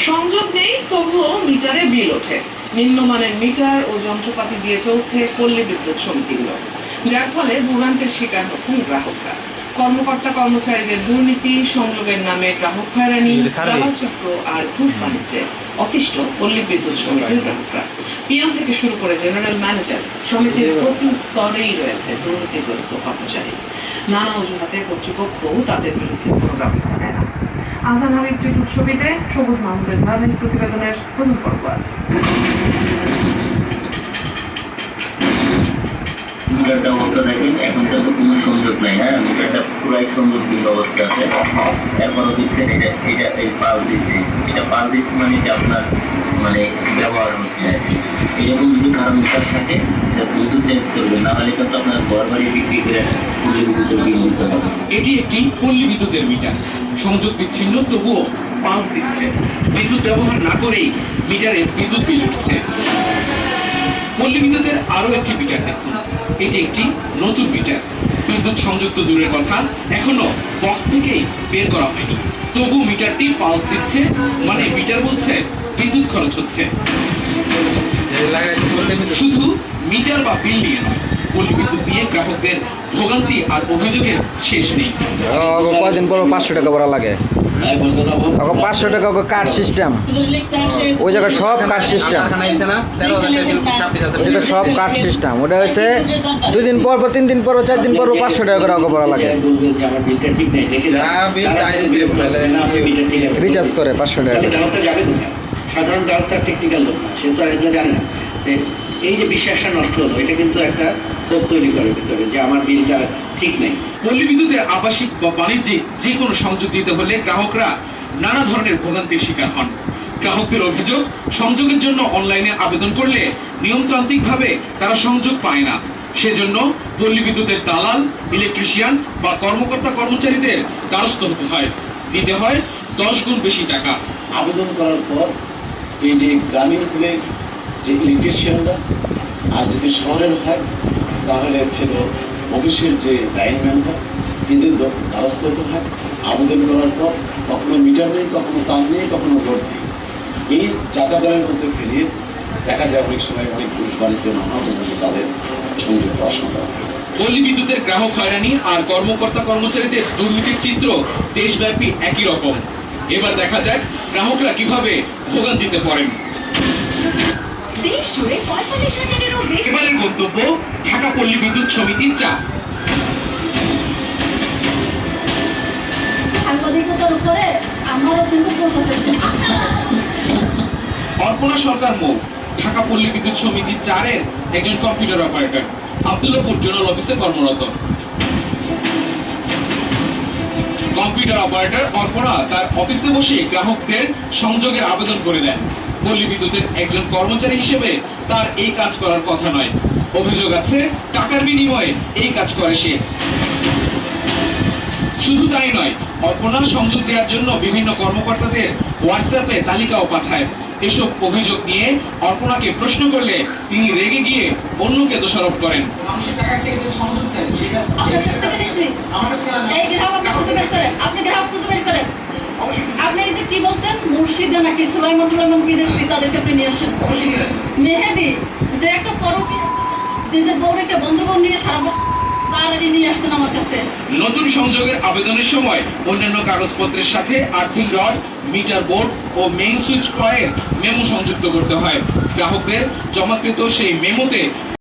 সংযোগ নেই, তবুও মিটারে বিল ওঠে। নিম্নমানের মিটার ও যন্ত্রপাতি দিয়ে চলছে পল্লী বিদ্যুৎ সমিতিগুলো, যার ফলে ভোগান্তির শিকার হচ্ছেন গ্রাহকরা। কর্মকর্তা কর্মচারীদের দুর্নীতি, সংযোগের নামে গ্রাহক হয়রানি, দালালচক্র আর ঘুষ বাণিজ্যে অতিষ্ঠ পল্লী বিদ্যুৎ সমিতির গ্রাহকরা। পিএম থেকে শুরু করে জেনারেল ম্যানেজার, সমিতির প্রতি স্তরেই রয়েছে দুর্নীতিগ্রস্ত কর্মচারী। নানা অজুহাতে কর্তৃপক্ষ তাদের বিরুদ্ধে কোনো ব্যবস্থা নেয় না। আহসান হাবিব টিটুর ছবিতে সবুজ মাহমুদের ধারাবাহিক প্রতিবেদনের প্রথম পর্ব আছে। মিটারটা অবস্থা দেখেন, এখন তো কোনো সংযোগ নাই। হ্যাঁ, মিটারটা পুরাই সংযোগহীন অবস্থা আছে। এরপরও দিচ্ছেন এটা এই পাল দিচ্ছি, এটা পাল দিচ্ছি মানে এটা আপনার মানে ব্যবহার হচ্ছে আর কি। এরকম যদি কারো মিটার থাকে এটা দ্রুত চেঞ্জ করবেন, না হলে কিন্তু আপনার ঘর বাড়ি বিক্রি করে পল্লী বিদ্যুতের বিল দিতে হবে। এটি একটি পল্লী বিদ্যুতের মিটার, সংযোগ বিচ্ছিন্ন তবুও পালস দিচ্ছে। বিদ্যুৎ ব্যবহার না করেই মিটারে বিদ্যুৎ বিল উঠছে। পল্লী বিদ্যুতের আরও একটি মিটার দেখুন, এটি একটি নতুন মিটার। বিদ্যুৎ সংযোগ তো দূরের কথা, এখনো বক্স থেকেই বের করা হয়নি, তবু মিটারটি পালস দিচ্ছে, মানে মিটার বলছে বিদ্যুৎ খরচ হচ্ছে। শুধু মিটার বা বিল নিয়ে নয়, পল্লী বিদ্যুৎ নিয়ে গ্রাহকদের ভোগান্তি আর অভিযোগের শেষ নেই। কয়দিন পর 500 টাকা ভরা লাগে, 500 টাকা কার্ড সিস্টেম, ওই জায়গায় সব কার্ড সিস্টেম, এটা সব কার্ড সিস্টেম। ওটা হচ্ছে 2 দিন পর 3 দিন পর 4 দিন পর 500 টাকা করে ভরা লাগে। রিচার্জ করে 500 টাকা। সাধারণ গ্রাহকটা টেকনিক্যাল লোক না, সে তো আর এগুলো জানে না। এই যে বিশ্বাসটা নষ্ট হলো, এটা কিন্তু একটা ক্ষোভ তৈরি করে ভিতরে যে আমার বিলটা ঠিক নেই। পল্লী বিদ্যুতের আবাসিক বা বাণিজ্যিক যে কোনো সংযোগ দিতে হলে গ্রাহকরা নানা ধরনের ভোগান্তির শিকার হন। গ্রাহকদের অভিযোগ, সংযোগের জন্য অনলাইনে আবেদন করলে নিয়মতান্ত্রিকভাবে তারা সংযোগ পায় না। সেজন্য পল্লী বিদ্যুতের দালাল, ইলেকট্রিশিয়ান বা কর্মকর্তা কর্মচারীদের দ্বারস্থ হতে হয়, দিতে হয় 10 গুণ বেশি টাকা। আবেদন করার পর এই যে গ্রামীণ হলে যে ইলেকট্রিশিয়ানরা, আর যদি শহরের হয় তাহলে ছিল অফিসের যে লাইনম্যানরা, এদের দ্বারস্থ হতে হয়। আবেদন করার পর কখনো মিটার নেই, কখনো তার নেই, কখনো লোড নেই। এই যাতায়াতের মধ্যে ফেলিয়ে দেখা যায় অনেক সময় অনেক ঘুষ বাণিজ্য না হওয়া পর্যন্ত তাদের সংযোগ পাওয়া সম্ভব। পল্লী বিদ্যুতের গ্রাহক হয়রানি আর কর্মকর্তা কর্মচারীদের দুর্নীতির চিত্র দেশব্যাপী একই রকম। এবার দেখা যাক গ্রাহকরা কিভাবে ভোগান্তিতে পড়েন। দেশ জুড়ে 45,000-এরও বেশি। এবারের গন্তব্য ঢাকা পল্লী বিদ্যুৎ সমিতির চাপ। সাংবাদিকতার উপরে আমারও কিন্তু প্রশাসন। অর্পণা সরকার মৌ, ঢাকা পল্লী বিদ্যুৎ সমিতি 4-এর একজন কম্পিউটার অপারেটর, আব্দুল্লাহপুর জোনাল অফিসে কর্মরত। কম্পিউটার অপারেটর অর্পণা তার অফিসে বসে গ্রাহকদের সংযোগের আবেদন করে দেন। পল্লী বিদ্যুতের একজন কর্মচারী হিসেবে তার এই কাজ করার কথা নয়। অভিযোগ আছে টাকার বিনিময়ে এই কাজ করে সে। শুধু তাই নয়, অর্পণা সংযোগ দেওয়ার জন্য বিভিন্ন কর্মকর্তাদের হোয়াটসঅ্যাপে তালিকাও পাঠায়। এসব অভিযোগ নিয়ে অর্পণাকে প্রশ্ন করলে তিনি রেগে গিয়ে অন্যকে দোষারোপ করেন। আপনি এই যে কি বলছেন, মুর্শিদা নাকি সুলাইমান বিদেশি, তাদেরকে আপনি নিয়ে আসেন। মেহেদি যে একটা পরকে নিজের বউরেকে বন্ধু নিয়ে সারা নিয়ে আসছেন আমার কাছে। নতুন সংযোগের আবেদনের সময় অন্যান্য কাগজপত্রের সাথে আর্থিং রড, মিটার বোর্ড ও মেইন সুইচ ক্রয়ের মেমো সংযুক্ত করতে হয়। গ্রাহকদের জমাকৃত সেই মেমোতে